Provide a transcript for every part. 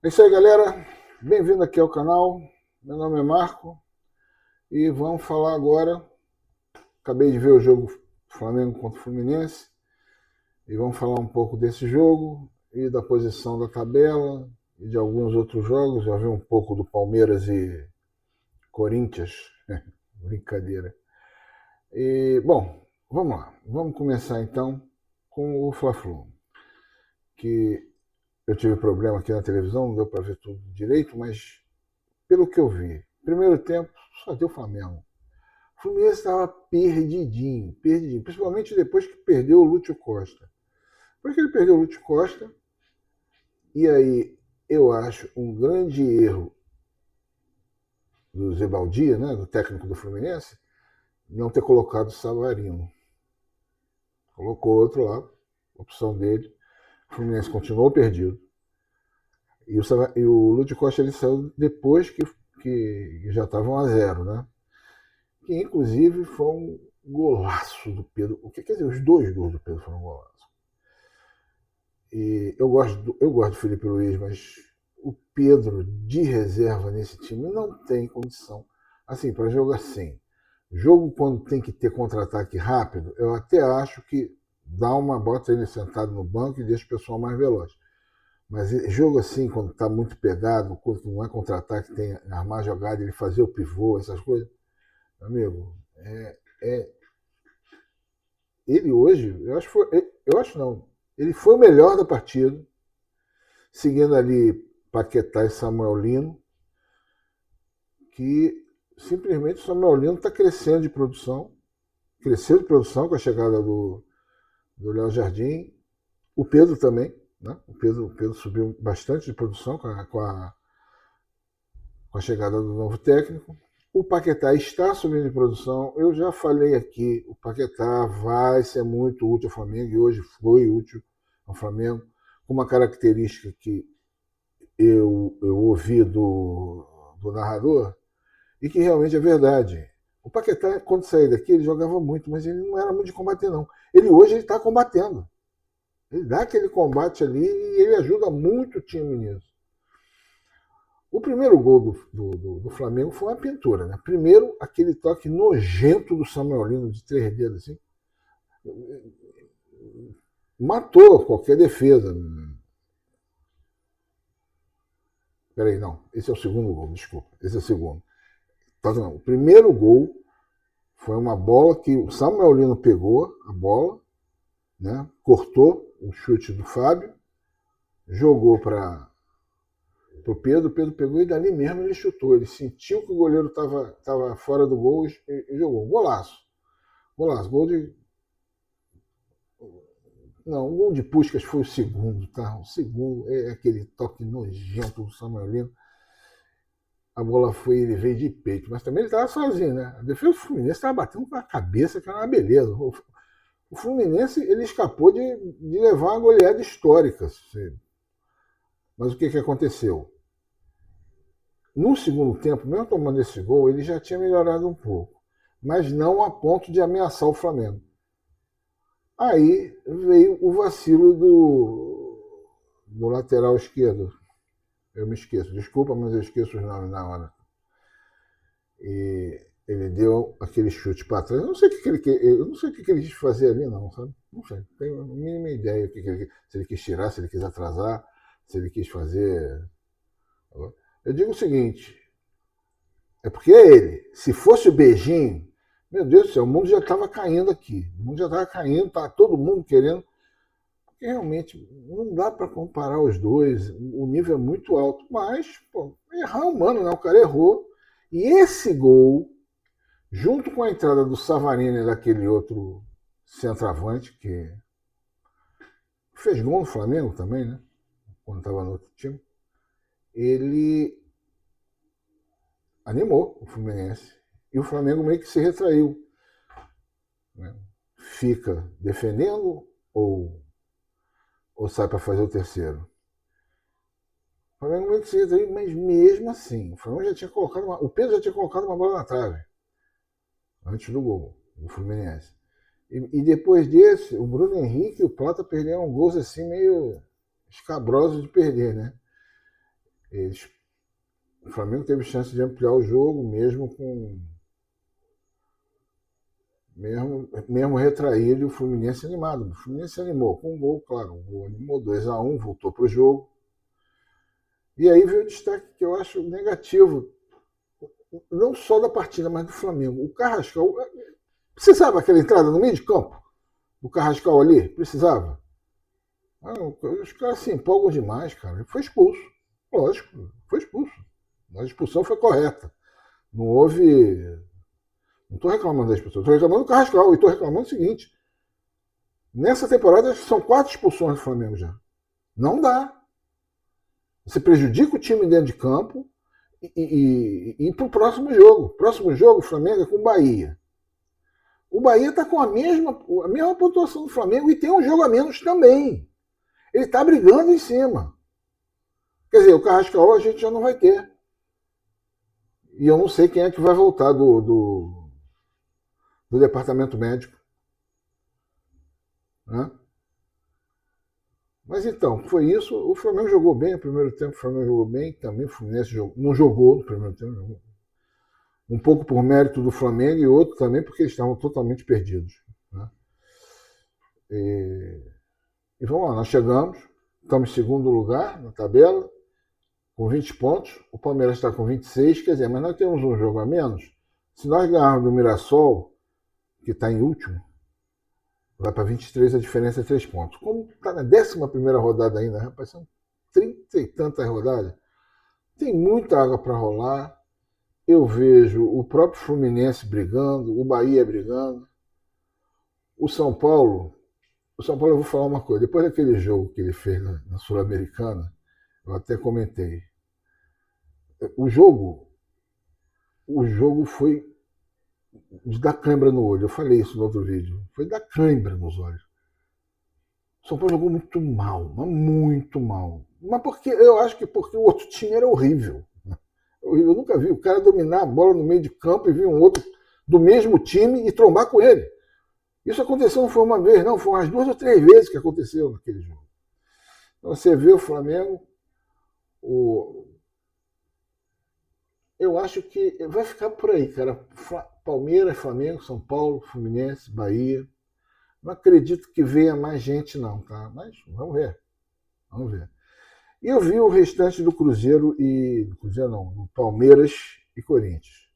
É isso aí, galera. Bem-vindo aqui ao canal. Meu nome é Marco e vamos falar agora. Acabei de ver o jogo Flamengo contra o Fluminense e vamos falar um pouco desse jogo e da posição da tabela e de alguns outros jogos. Já vi um pouco do Palmeiras e Corinthians. Brincadeira. E, bom, vamos lá. Vamos começar então com o Fla-Flu, que eu tive problema aqui na televisão, não deu para ver tudo direito, mas pelo que eu vi, primeiro tempo só deu Flamengo. O Fluminense estava perdidinho, perdidinho, principalmente depois que perdeu o Lúcio Costa. Depois que ele perdeu o Lúcio Costa, e aí eu acho um grande erro do Zebaldia, né, do técnico do Fluminense, não ter colocado o Savarino. Colocou outro lá, opção dele. O Fluminense continuou perdido. E o Lúcio Costa ele saiu depois que já estava 1-0, né? Que inclusive foi um golaço do Pedro. O que quer dizer, os dois gols do Pedro foram golaço. E eu gosto do Felipe Luiz, mas o Pedro de reserva nesse time não tem condição. Assim, para jogar assim. Jogo quando tem que ter contra-ataque rápido, eu até acho que dá uma bota ele sentado no banco e deixa o pessoal mais veloz. Mas jogo assim, quando está muito pegado, quando não é contra-ataque, tem armar jogada, ele fazer o pivô, essas coisas, amigo, ele hoje, eu acho não, ele foi o melhor da partida, seguindo ali Paquetá e Samuel Lino, que simplesmente o Samuel Lino está crescendo de produção, cresceu de produção com a chegada do Léo Jardim, o Pedro também, né? O Pedro subiu bastante de produção com a chegada do novo técnico. O Paquetá está subindo de produção. Eu já falei aqui, o Paquetá vai ser muito útil ao Flamengo e hoje foi útil ao Flamengo, com uma característica que eu ouvi do narrador e que realmente é verdade. O Paquetá, quando saía daqui, ele jogava muito, mas ele não era muito de combater, não. Ele hoje está combatendo. Ele dá aquele combate ali e ele ajuda muito o time nisso. O primeiro gol do Flamengo foi uma pintura, né? Primeiro, aquele toque nojento do Samuel Lino de 3 dedos, assim, matou qualquer defesa. Peraí, não. Esse é o segundo gol, desculpa. Esse é o segundo. O primeiro gol foi uma bola que o Samuel Lino pegou, a bola, né? Cortou o chute do Fábio, jogou para o Pedro pegou e dali mesmo ele chutou. Ele sentiu que o goleiro estava fora do gol e jogou. Golaço. Golaço. Gol de. Não, o gol de Puskás foi o segundo, tá? O segundo é aquele toque nojento do Samuel Lino. A bola foi, ele veio de peito, mas também ele estava sozinho, né? A defesa do Fluminense estava batendo com a cabeça, que era uma beleza. O Fluminense ele escapou de levar uma goleada histórica. Mas o que aconteceu? No segundo tempo, mesmo tomando esse gol, ele já tinha melhorado um pouco, mas não a ponto de ameaçar o Flamengo. Aí veio o vacilo do lateral esquerdo. Eu me esqueço, desculpa, mas eu esqueço os nomes na hora. E ele deu aquele chute para trás. Eu não sei o que ele quis fazer ali, não, sabe? Não sei. Tenho a mínima ideia se ele quis tirar, se ele quis atrasar, se ele quis fazer. Eu digo o seguinte: é porque é ele. Se fosse o beijinho, meu Deus do céu, o mundo já estava caindo aqui. O mundo já estava caindo, tá todo mundo querendo. Porque realmente não dá para comparar os dois. O nível é muito alto. Mas, pô, errar é humano, né? O cara errou. E esse gol, junto com a entrada do Savarino e daquele outro centroavante, que fez gol no Flamengo também, né? Quando estava no outro time, ele animou o Fluminense. E o Flamengo meio que se retraiu. Né? Fica defendendo ou sai para fazer o terceiro. O Flamengo meio que se retraiu, mas mesmo assim, o Flamengo já tinha colocado o Pedro já tinha colocado uma bola na trave antes do gol do Fluminense. E depois desse, o Bruno Henrique e o Plata perderam gols assim meio escabrosos de perder, né? O Flamengo teve chance de ampliar o jogo, mesmo retraído, e o Fluminense animado. O Fluminense animou com um gol, claro, o gol animou 2-1, voltou para o jogo. E aí veio o destaque que eu acho negativo, não só da partida, mas do Flamengo. O Carrascal, precisava aquela entrada no meio de campo? O Carrascal ali? Precisava? Os caras se empolgam demais, cara. Ele foi expulso. Lógico, foi expulso. A expulsão foi correta. Não houve. Não estou reclamando da expulsão, estou reclamando do Carrascal. E estou reclamando o seguinte: nessa temporada são 4 expulsões do Flamengo já. Não dá. Você prejudica o time dentro de campo e para o próximo jogo. Próximo jogo, o Flamengo é com o Bahia. O Bahia está com a mesma pontuação do Flamengo e tem um jogo a menos também. Ele está brigando em cima. Quer dizer, o Carrascal a gente já não vai ter. E eu não sei quem é que vai voltar do departamento médico. Né? Mas então, foi isso. O Flamengo jogou bem no primeiro tempo, o Flamengo jogou bem, também o Fluminense não jogou no primeiro tempo. Jogou. Um pouco por mérito do Flamengo e outro também porque eles estavam totalmente perdidos. Né? E vamos lá, nós chegamos, estamos em segundo lugar na tabela, com 20 pontos, o Palmeiras está com 26, quer dizer, mas nós temos um jogo a menos. Se nós ganharmos do Mirassol, que está em último, vai para 23, a diferença é 3 pontos. Como está na 11ª rodada ainda, rapaz, são 30 e tantas rodadas, tem muita água para rolar. Eu vejo o próprio Fluminense brigando, o Bahia brigando, o São Paulo, eu vou falar uma coisa, depois daquele jogo que ele fez na Sul-Americana, eu até comentei, o jogo foi de dar cãibra no olho, eu falei isso no outro vídeo, foi dar cãibra nos olhos. O São Paulo jogou muito mal, mas muito mal. Mas eu acho que porque o outro time era horrível. Eu nunca vi o cara dominar a bola no meio de campo e vir um outro do mesmo time e trombar com ele. Isso aconteceu não foi uma vez, não, foi umas 2 ou 3 vezes que aconteceu naquele jogo. Então você vê o Flamengo, eu acho que vai ficar por aí, cara. Palmeiras, Flamengo, São Paulo, Fluminense, Bahia. Não acredito que venha mais gente não, tá? Mas vamos ver. Vamos ver. E eu vi o restante do Cruzeiro do Palmeiras e Corinthians.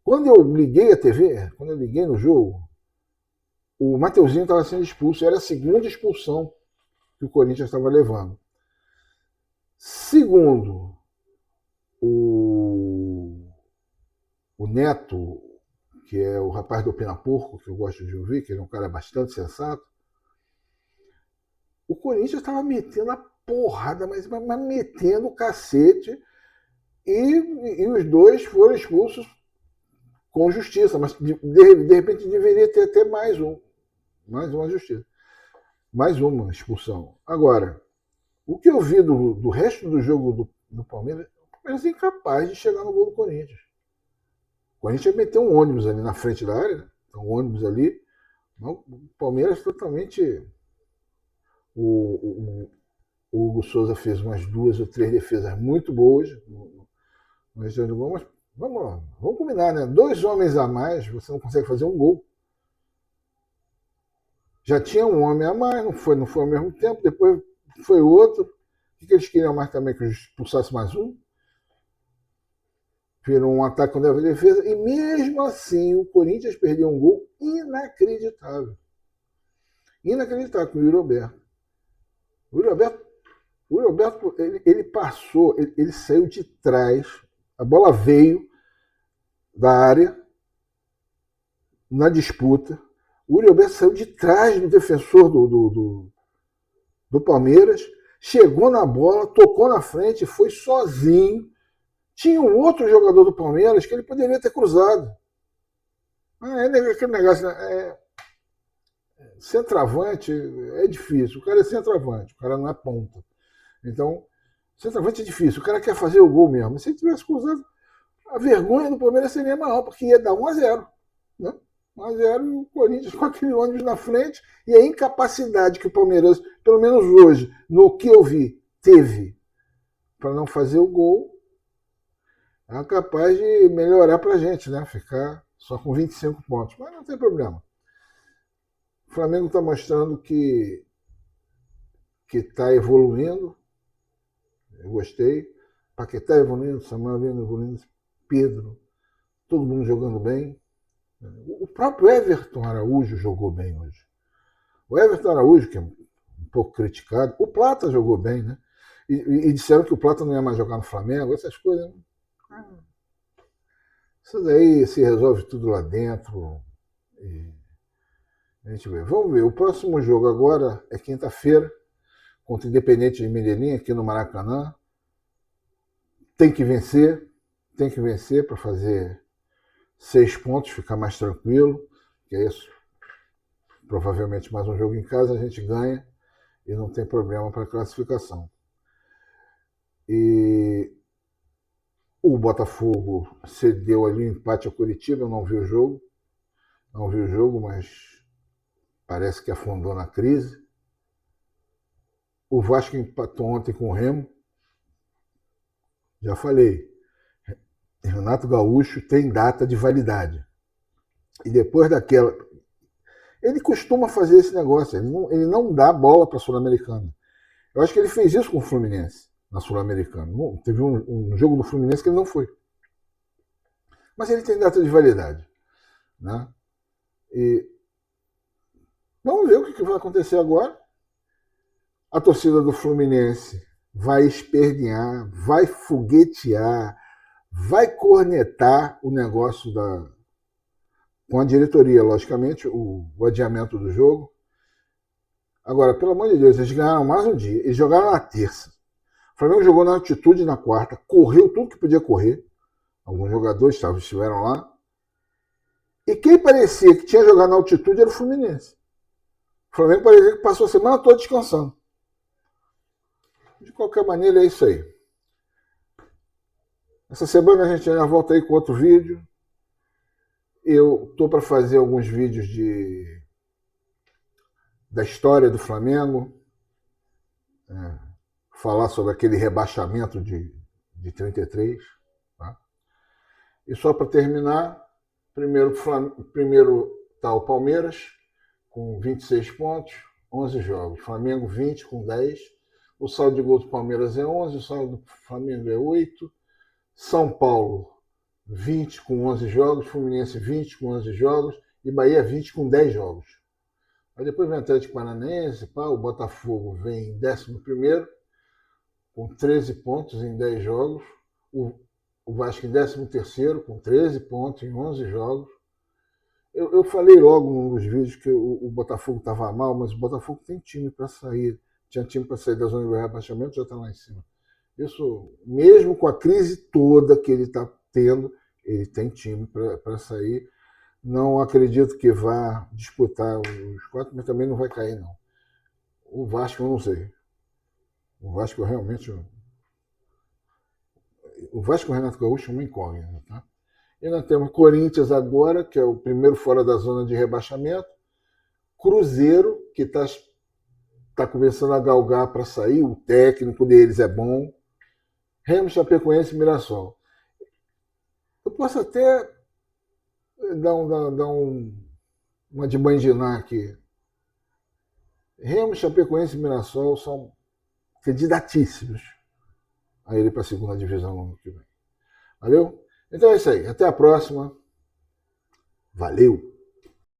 Quando eu liguei a TV, quando eu liguei no jogo, o Mateuzinho estava sendo expulso. Era a segunda expulsão que o Corinthians estava levando. Segundo o Neto, que é o rapaz do Pinapurco, que eu gosto de ouvir, que ele é um cara bastante sensato, o Corinthians estava metendo a porrada, mas metendo o cacete, e os dois foram expulsos com justiça, mas de repente deveria ter até mais uma justiça, mais uma expulsão. Agora, o que eu vi do resto do jogo do Palmeiras, o Palmeiras é incapaz de chegar no gol do Corinthians. O Corinthians meteu um ônibus ali na frente da área, né? Um ônibus ali, o Palmeiras totalmente... O Hugo Souza fez umas 2 ou 3 defesas muito boas, mas vamos lá, vamos combinar, né? 2 homens a mais, você não consegue fazer um gol. Já tinha um homem a mais, não foi ao mesmo tempo, depois foi outro. O que eles queriam mais também? Que expulsasse mais um? Virou um ataque com defesa, e mesmo assim o Corinthians perdeu um gol inacreditável. Inacreditável com o Yuri Alberto. O Yuri Alberto, ele passou, ele saiu de trás, a bola veio da área na disputa. O Yuri Alberto saiu de trás do defensor do Palmeiras, chegou na bola, tocou na frente, foi sozinho. Tinha um outro jogador do Palmeiras que ele poderia ter cruzado. Aquele negócio, centroavante é difícil. O cara é centroavante, o cara não é ponta. Então, centroavante é difícil. O cara quer fazer o gol mesmo. Se ele tivesse cruzado, a vergonha do Palmeiras seria maior, porque ia dar 1-0. Né? 1-0 e o Corinthians com aquele ônibus na frente, e a incapacidade que o Palmeiras, pelo menos hoje, no que eu vi, teve para não fazer o gol, é capaz de melhorar para a gente, né? Ficar só com 25 pontos. Mas não tem problema. O Flamengo está mostrando que está evoluindo. Eu gostei. Paquetá evoluindo, Samuel evoluindo, Pedro, todo mundo jogando bem. O próprio Everton Araújo jogou bem hoje. O Everton Araújo, que é um pouco criticado, o Plata jogou bem, né? E disseram que o Plata não ia mais jogar no Flamengo, essas coisas. Isso daí se resolve tudo lá dentro. E a gente vê. Vamos ver. O próximo jogo agora é quinta-feira, contra o Independente de Medellín, aqui no Maracanã. Tem que vencer para fazer 6 pontos, ficar mais tranquilo, que é isso. Provavelmente mais um jogo em casa a gente ganha e não tem problema para a classificação. E o Botafogo cedeu ali um empate ao Curitiba, eu não vi o jogo, mas parece que afundou na crise. O Vasco empatou ontem com o Remo. Já falei, Renato Gaúcho tem data de validade. E depois daquela... Ele costuma fazer esse negócio, ele não dá bola para a Sul-Americana. Eu acho que ele fez isso com o Fluminense, na Sul-Americana. Teve um jogo do Fluminense que ele não foi. Mas ele tem data de validade. Né? E vamos ver o que vai acontecer agora. A torcida do Fluminense vai espernear, vai foguetear, vai cornetar o negócio com a diretoria, logicamente, o adiamento do jogo. Agora, pelo amor de Deus, eles ganharam mais um dia. Eles jogaram na terça. O Flamengo jogou na altitude na quarta, correu tudo que podia correr. Alguns jogadores estiveram lá. E quem parecia que tinha jogado na altitude era o Fluminense. O Flamengo parecia que passou a semana toda descansando. De qualquer maneira, é isso aí. Essa semana a gente já volta aí com outro vídeo. Eu estou para fazer alguns vídeos da história do Flamengo, falar sobre aquele rebaixamento de 33. Tá? E só para terminar, primeiro está o Palmeiras, com 26 pontos, 11 jogos. Flamengo 20 com 10. O saldo de gol do Palmeiras é 11, o saldo do Flamengo é 8. São Paulo 20 com 11 jogos, Fluminense 20 com 11 jogos e Bahia 20 com 10 jogos. Aí depois vem o Atlético Paranaense, o Botafogo vem em 11º, com 13 pontos em 10 jogos, o Vasco em 13º, com 13 pontos em 11 jogos. Eu falei logo num dos vídeos que o Botafogo estava mal, mas o Botafogo tem time para sair, tinha time para sair da zona de rebaixamento, já está lá em cima. Isso, mesmo com a crise toda que ele está tendo, ele tem time para sair. Não acredito que vá disputar os 4, mas também não vai cair, não. O Vasco, eu não sei. O Vasco realmente... O Vasco, o Renato Gaúcho, é uma incógnita. Tá? E nós temos Corinthians agora, que é o primeiro fora da zona de rebaixamento. Cruzeiro, que está começando a galgar para sair. O técnico deles é bom. Remo, Chapecoense e Mirassol. Eu posso até dar uma de bandinar aqui. Remo, Chapecoense e Mirassol são candidatíssimos a ele para a segunda divisão no ano que vem. Valeu? Então é isso aí. Até a próxima. Valeu!